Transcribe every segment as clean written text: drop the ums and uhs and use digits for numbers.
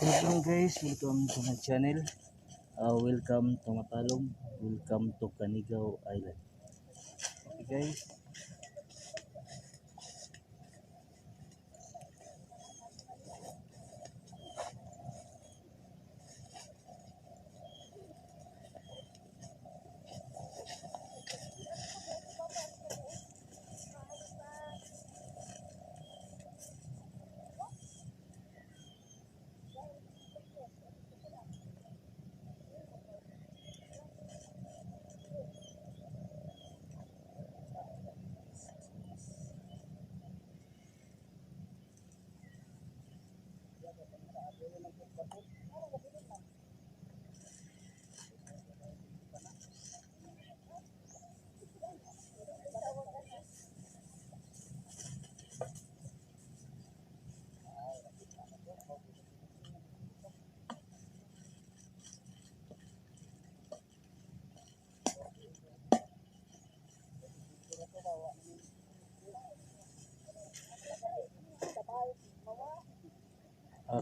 Hello guys, welcome to my channel. Welcome to Matalog. Welcome to Canigao Island. Okay guys.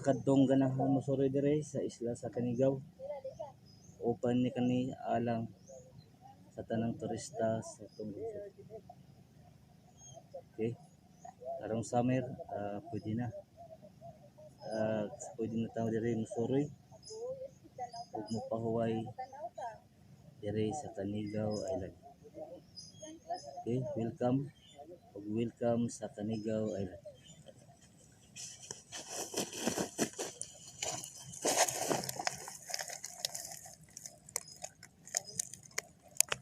Kadtong ganahan mo soroy dire sa isla sa Canigao. Open ni kani alang sa tanang turista sa tungod. Okay. Karong summer, pwede na. Pwede na tayo dire musoroy. Ug mopahuway dire sa Canigao Island. Okay, welcome. Welcome sa Canigao Island.